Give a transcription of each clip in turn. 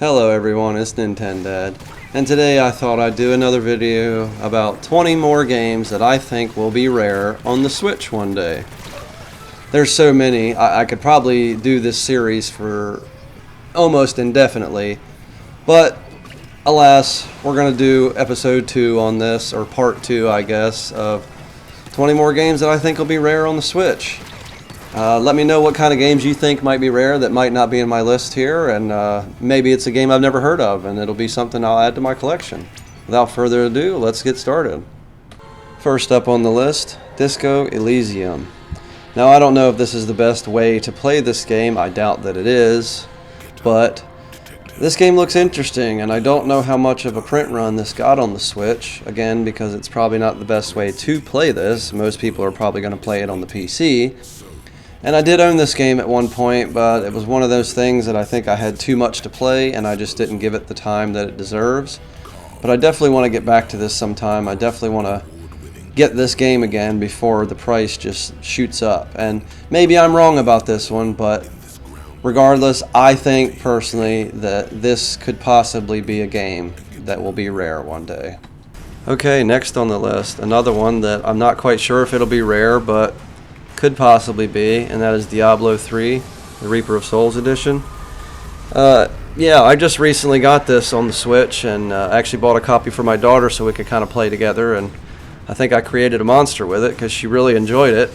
Hello everyone, it's Tendad, and today I thought I'd do another video about 20 more games that I think will be rare on the Switch one day. There's so many, I could probably do this series for almost indefinitely, but alas, we're going to do episode 2 on this, or part 2 I guess, of 20 more games that I think will be rare on the Switch. Let me know what kind of games you think might be rare that might not be in my list here, and maybe it's a game I've never heard of and it'll be something I'll add to my collection. Without further ado, let's get started. First up on the list, Disco Elysium. Now I don't know if this is the best way to play this game, I doubt that it is, but this game looks interesting and I don't know how much of a print run this got on the Switch, again because it's probably not the best way to play this. Most people are probably going to play it on the PC. And I did own this game at one point, but it was one of those things that I think I had too much to play and I just didn't give it the time that it deserves. But I definitely want to get back to this sometime. I definitely want to get this game again before the price just shoots up. And maybe I'm wrong about this one, but regardless, I think personally that this could possibly be a game that will be rare one day. Okay, next on the list, another one that I'm not quite sure if it'll be rare, but could possibly be, and that is Diablo 3, the Reaper of Souls edition. Yeah, I just recently got this on the Switch and actually bought a copy for my daughter so we could kind of play together, and I think I created a monster with it because she really enjoyed it.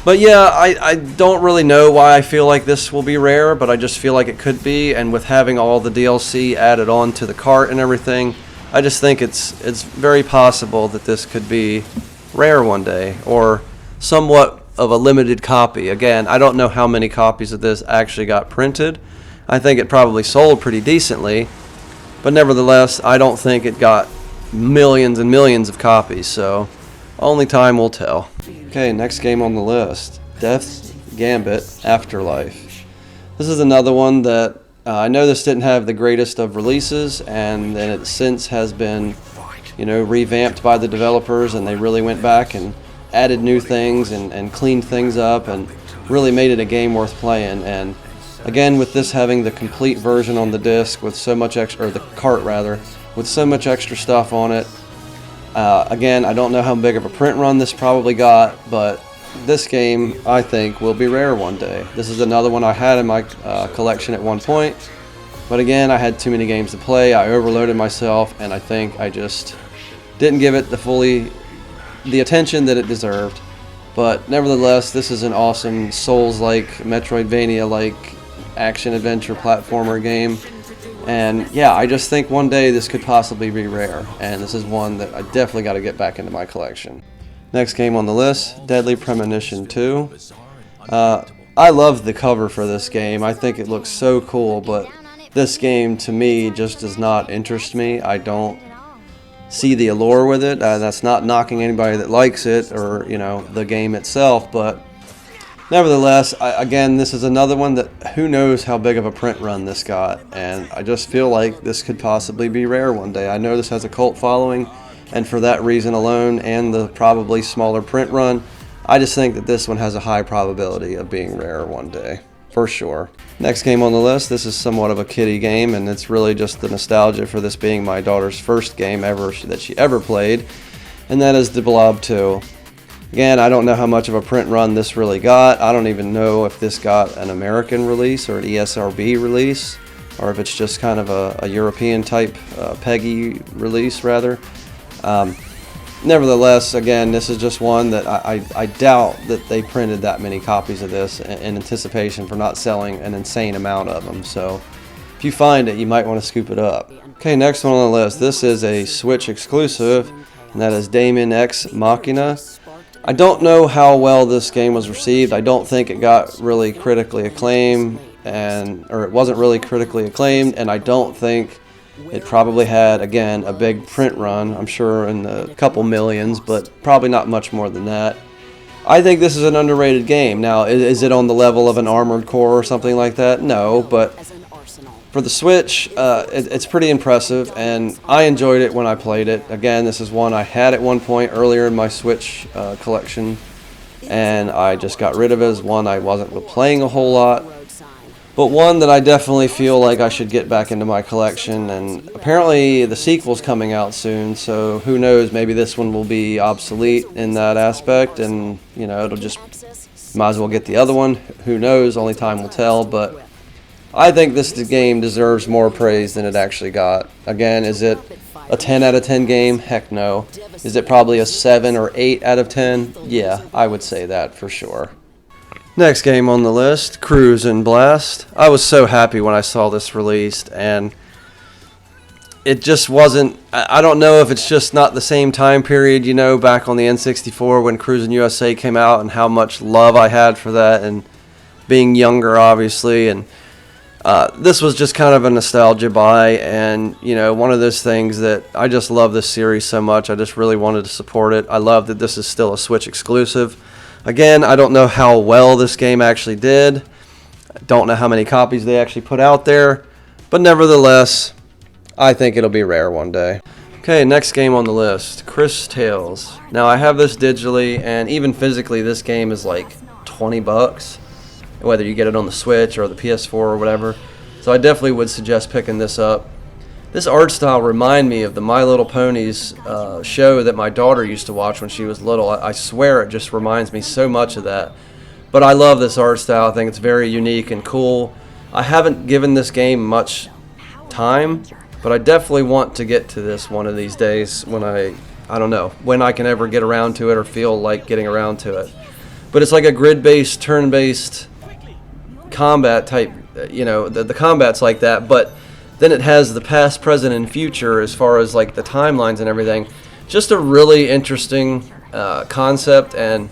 But yeah, I don't really know why I feel like this will be rare, but I just feel like it could be, and with having all the DLC added on to the cart and everything, I just think it's very possible that this could be rare one day, or somewhat of a limited copy. Again, I don't know how many copies of this actually got printed. I think it probably sold pretty decently, but nevertheless, I don't think it got millions and millions of copies, so only time will tell. Okay, next game on the list, Death's Gambit Afterlife. This is another one that I know this didn't have the greatest of releases, and then it since has been, revamped by the developers, and they really went back and added new things and cleaned things up and really made it a game worth playing. And again, with this having the complete version on the disc with so much extra, or the cart rather, with so much extra stuff on it. Again, I don't know how big of a print run this probably got, but this game I think will be rare one day. This is another one I had in my collection at one point, but again, I had too many games to play. I overloaded myself, and I think I just didn't give it the attention that it deserved. But nevertheless, this is an awesome Souls-like, Metroidvania-like action-adventure platformer game. And yeah, I just think one day this could possibly be rare, and this is one that I definitely got to get back into my collection. Next game on the list, Deadly Premonition 2. I love the cover for this game. I think it looks so cool, but this game to me just does not interest me. I don't see the allure with it. That's not knocking anybody that likes it, or the game itself, but nevertheless, again, this is another one that who knows how big of a print run this got, and I just feel like this could possibly be rare one day. I know this has a cult following, and for that reason alone, and the probably smaller print run, I just think that this one has a high probability of being rare one day, for sure. Next game on the list, this is somewhat of a kiddie game, and it's really just the nostalgia for this being my daughter's first game ever that she ever played, and that is The Blob 2. Again, I don't know how much of a print run this really got. I don't even know if this got an American release or an ESRB release, or if it's just kind of a European type PEGI release rather. Nevertheless, again, this is just one that I doubt that they printed that many copies of this in anticipation for not selling an insane amount of them. So if you find it, you might want to scoop it up. Okay, next one on the list. This is a Switch exclusive, and that is Daemon X Machina. I don't know how well this game was received. I don't think it got really critically acclaimed, or it wasn't really critically acclaimed, and I don't think it probably had, again, a big print run. I'm sure in the couple millions, but probably not much more than that. I think this is an underrated game. Now, is it on the level of an Armored Core or something like that? No, but for the Switch, it's pretty impressive, and I enjoyed it when I played it. Again, this is one I had at one point earlier in my Switch collection, and I just got rid of it as one I wasn't playing a whole lot. but one that I definitely feel like I should get back into my collection. And apparently the sequel's coming out soon, so who knows, maybe this one will be obsolete in that aspect, and it'll just, might as well get the other one. Who knows, only time will tell. But I think this game deserves more praise than it actually got. Again, is it a 10 out of 10 game? Heck no. Is it probably a 7 or 8 out of 10? Yeah, I would say that for sure. Next game on the list, Cruise and Blast. I was so happy when I saw this released, and it just wasn't, I don't know if it's just not the same time period, back on the N64 when Cruis'n USA came out, and how much love I had for that, and being younger, obviously, and this was just kind of a nostalgia buy, and one of those things that I just love this series so much. I just really wanted to support it. I love that this is still a Switch exclusive. Again, I don't know how well this game actually did. I don't know how many copies they actually put out there, but nevertheless, I think it'll be rare one day. Okay, next game on the list, Chris Tales. Now, I have this digitally, and even physically, this game is like $20. Whether you get it on the Switch or the PS4 or whatever. So I definitely would suggest picking this up. This art style reminds me of the My Little Ponies show that my daughter used to watch when she was little. I swear it just reminds me so much of that. But I love this art style. I think it's very unique and cool. I haven't given this game much time, but I definitely want to get to this one of these days when I don't know, when I can ever get around to it or feel like getting around to it. But it's like a grid-based, turn-based combat type, the combat's like that, but then it has the past, present, and future as far as like the timelines and everything. Just a really interesting concept, and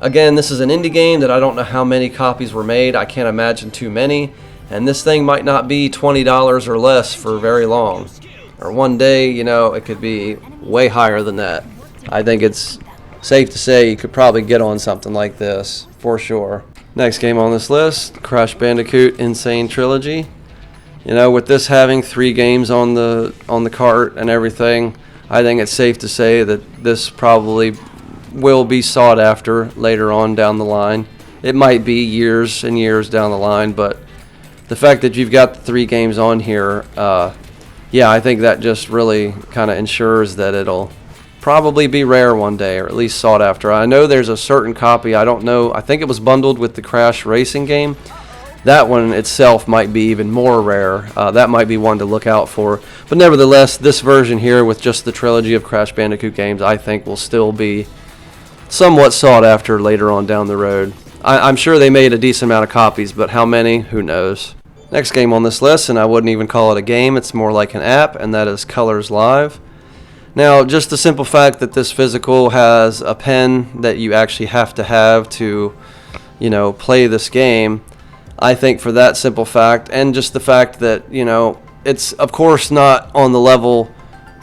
again, this is an indie game that I don't know how many copies were made. I can't imagine too many, and this thing might not be $20 or less for very long, or one day, it could be way higher than that. I think it's safe to say you could probably get on something like this for sure. Next game on this list, Crash Bandicoot Insane Trilogy. With this having 3 games on the cart and everything, I think it's safe to say that this probably will be sought after later on down the line. It might be years and years down the line, but the fact that you've got the 3 games on here, yeah, I think that just really kind of ensures that it'll probably be rare one day, or at least sought after. I know there's a certain copy, I don't know, I think it was bundled with the Crash Racing game. That one itself might be even more rare. That might be one to look out for. But nevertheless, this version here with just the trilogy of Crash Bandicoot games, I think will still be somewhat sought after later on down the road. I'm sure they made a decent amount of copies, but how many? Who knows. Next game on this list, and I wouldn't even call it a game, it's more like an app, and that is Colors Live. Now, just the simple fact that this physical has a pen that you actually have to play this game, I think for that simple fact, and just the fact that, it's of course not on the level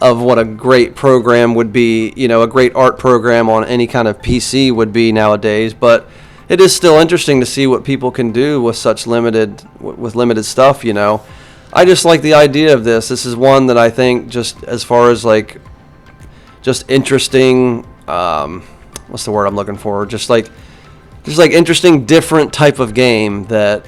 of what a great program would be, a great art program on any kind of PC would be nowadays, but it is still interesting to see what people can do with such limited stuff, I just like the idea of this. This is one that I think, just as far as like just interesting, what's the word I'm looking for? Just like interesting, different type of game that,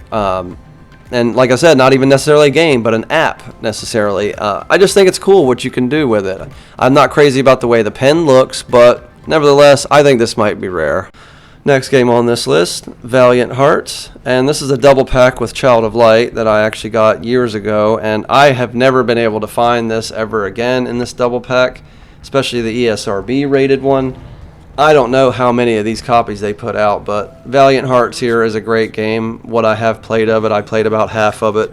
and like I said, not even necessarily a game, but an app necessarily. I just think it's cool what you can do with it. I'm not crazy about the way the pen looks, but nevertheless, I think this might be rare. Next game on this list, Valiant Hearts, and this is a double pack with Child of Light that I actually got years ago, and I have never been able to find this ever again in this double pack, especially the ESRB rated one. I don't know how many of these copies they put out, but Valiant Hearts here is a great game. What I have played of it, I played about half of it.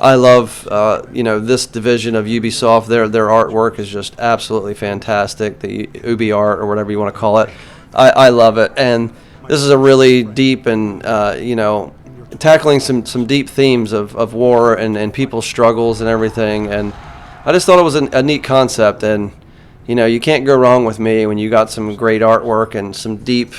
I love, this division of Ubisoft. Their artwork is just absolutely fantastic. The Ubi art, or whatever you want to call it. I love it, and this is a really deep and tackling some deep themes of war and people's struggles and everything. And I just thought it was a neat concept, and you can't go wrong with me when you got some great artwork and some deep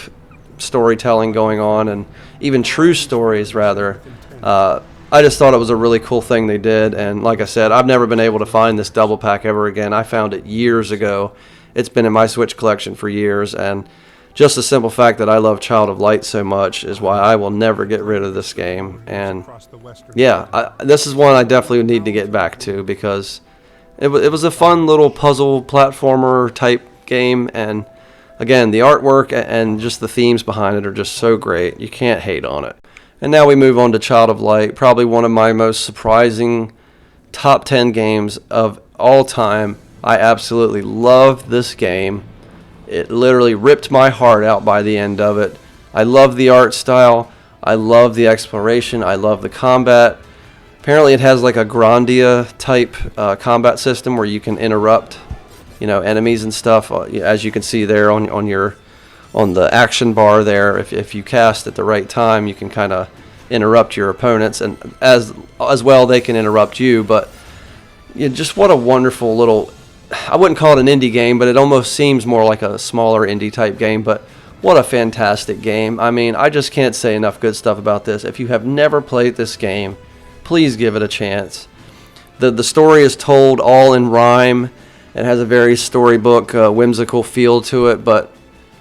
storytelling going on, and even true stories rather. I just thought it was a really cool thing they did, and like I said, I've never been able to find this double pack ever again. I found it years ago. It's been in my Switch collection for years, and just the simple fact that I love Child of Light so much is why I will never get rid of this game. And yeah, this is one I definitely need to get back to, because it was a fun little puzzle platformer type game, and again, the artwork and just the themes behind it are just so great. You can't hate on it. And now we move on to Child of Light, probably one of my most surprising top 10 games of all time. I absolutely love this game. It literally ripped my heart out by the end of it. I love the art style. I love the exploration. I love the combat. Apparently it has like a Grandia type combat system where you can interrupt, enemies and stuff. As you can see there on the action bar there, if you cast at the right time, you can kind of interrupt your opponents, and as well they can interrupt you. But just what a wonderful little, I wouldn't call it an indie game, but it almost seems more like a smaller indie type game. But what a fantastic game. I mean, I just can't say enough good stuff about this. If you have never played this game, please give it a chance. The story is told all in rhyme. It has a very storybook, whimsical feel to it, but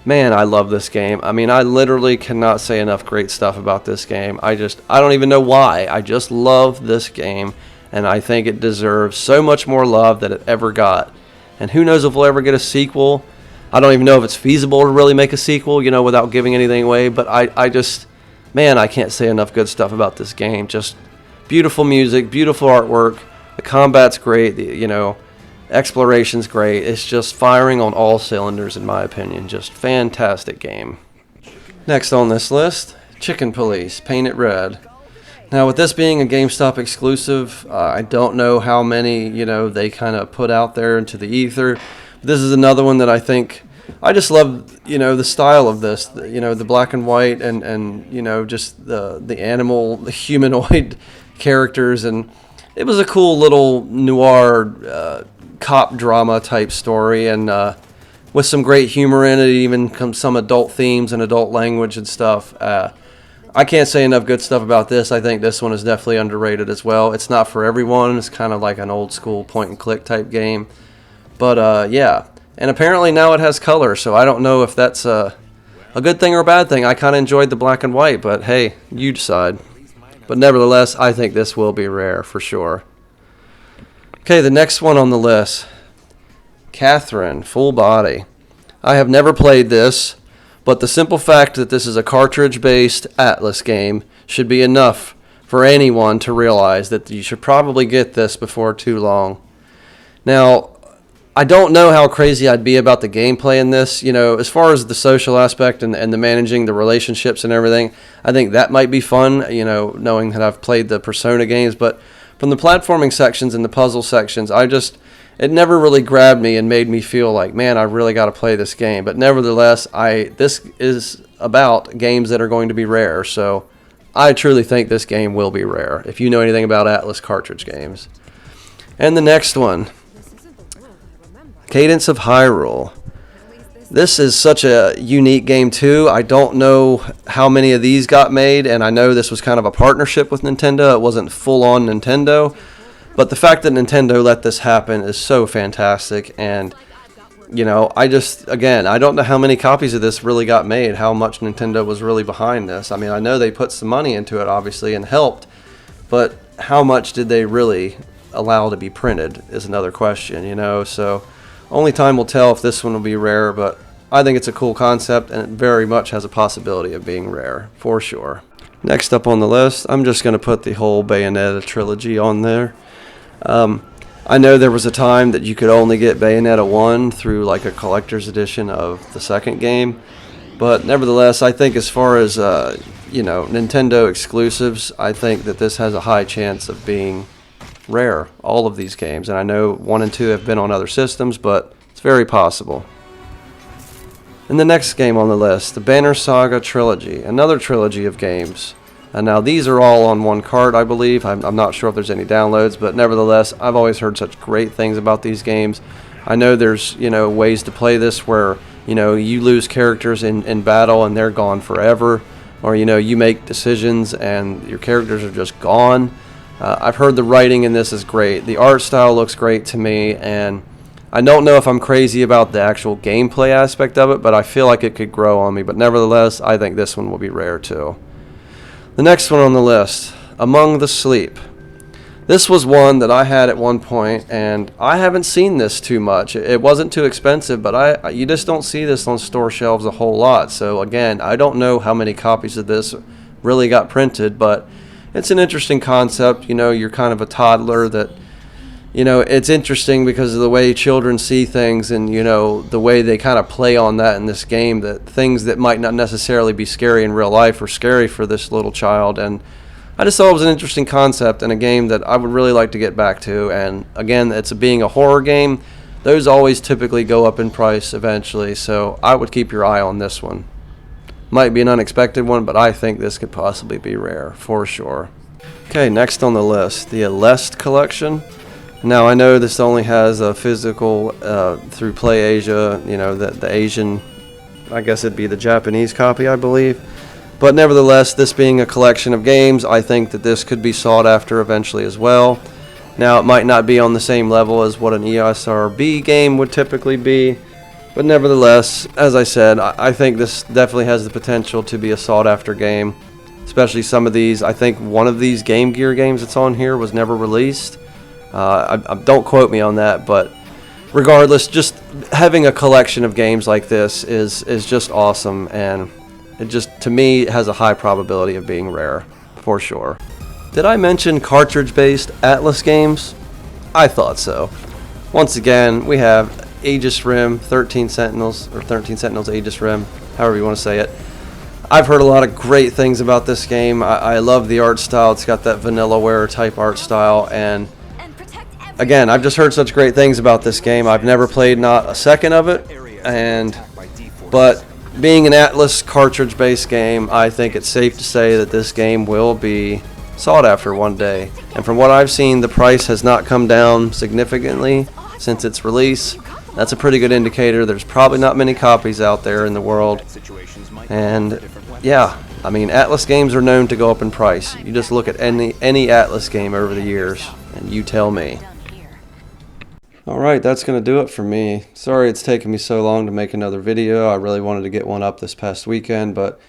man, I love this game. I mean, I literally cannot say enough great stuff about this game. I don't even know why. I just love this game, and I think it deserves so much more love than it ever got. And who knows if we'll ever get a sequel. I don't even know if it's feasible to really make a sequel, without giving anything away, but I can't say enough good stuff about this game. Just beautiful music, beautiful artwork, the combat's great, exploration's great. It's just firing on all cylinders, in my opinion. Just fantastic game. Next on this list, Chicken Police, Paint It Red. Now, with this being a GameStop exclusive, I don't know how many, they kind of put out there into the ether. This is another one that I think, I just love, the style of this, the black and white and just the animal, the humanoid characters. And it was a cool little noir cop drama type story, and with some great humor in it, even some adult themes and adult language and stuff. I can't say enough good stuff about this. I think this one is definitely underrated as well. It's not for everyone. It's kind of like an old school point and click type game. But yeah, and apparently now it has color, so I don't know if that's a good thing or a bad thing. I kind of enjoyed the black and white, but hey, you decide. But nevertheless, I think this will be rare for sure. Okay, the next one on the list, Catherine, Full Body. I have never played this, but the simple fact that this is a cartridge-based Atlas game should be enough for anyone to realize that you should probably get this before too long. Now, I don't know how crazy I'd be about the gameplay in this. As far as the social aspect and the managing the relationships and everything, I think that might be fun, knowing that I've played the Persona games. But from the platforming sections and the puzzle sections, it never really grabbed me and made me feel like, man, I really got to play this game. But nevertheless, this is about games that are going to be rare. So I truly think this game will be rare, if you know anything about Atlas cartridge games. And the next one, Cadence of Hyrule. This is such a unique game too. I don't know how many of these got made, and I know this was kind of a partnership with Nintendo. It wasn't full-on Nintendo, but the fact that Nintendo let this happen is so fantastic. And I don't know how many copies of this really got made, how much Nintendo was really behind this. I mean, I know they put some money into it, obviously, and helped, but how much did they really allow to be printed is another question, so only time will tell if this one will be rare, but I think it's a cool concept, and it very much has a possibility of being rare, for sure. Next up on the list, I'm just going to put the whole Bayonetta trilogy on there. I know there was a time that you could only get Bayonetta 1 through like a collector's edition of the second game, but nevertheless, I think as far as, Nintendo exclusives, I think that this has a high chance of being rare, all of these games. And I know 1 and 2 have been on other systems, but it's very possible. And the next game on the list, the Banner Saga Trilogy, another trilogy of games. And now these are all on one cart, I believe. I'm not sure if there's any downloads, but nevertheless, I've always heard such great things about these games. I know there's, ways to play this where, you lose characters in battle and they're gone forever. Or, you make decisions and your characters are just gone. I've heard the writing in this is great. The art style looks great to me, and I don't know if I'm crazy about the actual gameplay aspect of it, but I feel like it could grow on me. But nevertheless, I think this one will be rare too. The next one on the list, Among the Sleep. This was one that I had at one point, and I haven't seen this too much. It wasn't too expensive, but you just don't see this on store shelves a whole lot. So again, I don't know how many copies of this really got printed, but it's an interesting concept. You know, you're kind of a toddler that, you know, it's interesting because of the way children see things and, you know, the way they kind of play on that in this game, that things that might not necessarily be scary in real life are scary for this little child. And I just thought it was an interesting concept and a game that I would really like to get back to. And again, it's being a horror game. Those always typically go up in price eventually, so I would keep your eye on this one. Might be an unexpected one, but I think this could possibly be rare, for sure. Okay, next on the list, the Aleste collection. Now, I know this only has a physical through Play Asia, you know, the Asian, I guess it'd be the Japanese copy, I believe. But nevertheless, this being a collection of games, I think that this could be sought after eventually as well. Now, it might not be on the same level as what an ESRB game would typically be, but nevertheless, as I said, I think this definitely has the potential to be a sought after game, especially some of these. I think one of these Game Gear games that's on here was never released. Don't quote me on that, but regardless, just having a collection of games like this is just awesome, and it just, to me, has a high probability of being rare, for sure. Did I mention cartridge-based Atlas games? I thought so. Once again, we have Aegis Rim, 13 Sentinels, or 13 Sentinels Aegis Rim, however you want to say it. I've heard a lot of great things about this game. I love the art style. It's got that Vanillaware type art style, and again, I've just heard such great things about this game. I've never played not a second of it, but being an Atlas cartridge-based game, I think it's safe to say that this game will be sought after one day. And from what I've seen, the price has not come down significantly since its release. That's a pretty good indicator. There's probably not many copies out there in the world. And yeah, I mean, Atlas games are known to go up in price. You just look at any Atlas game over the years, and you tell me. Alright, that's going to do it for me. Sorry it's taken me so long to make another video. I really wanted to get one up this past weekend, but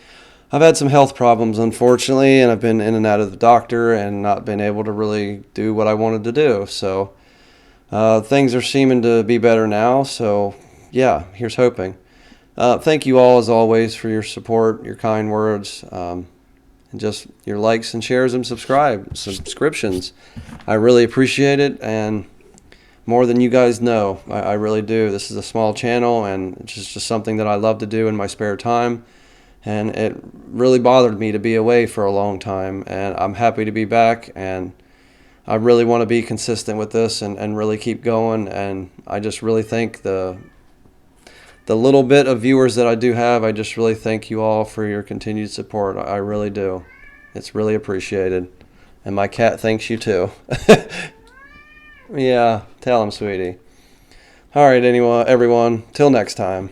I've had some health problems, unfortunately, and I've been in and out of the doctor and not been able to really do what I wanted to do. So things are seeming to be better now, so yeah, here's hoping. Thank you all, as always, for your support, your kind words, and just your likes and shares and subscriptions. I really appreciate it, and more than you guys know. I really do. This is a small channel, and it's just something that I love to do in my spare time, and it really bothered me to be away for a long time, and I'm happy to be back, and I really want to be consistent with this and really keep going. And I just really think the little bit of viewers that I do have, I just really thank you all for your continued support. I really do. It's really appreciated, and my cat thanks you too. Yeah, tell him, sweetie. Alright, everyone. Till next time.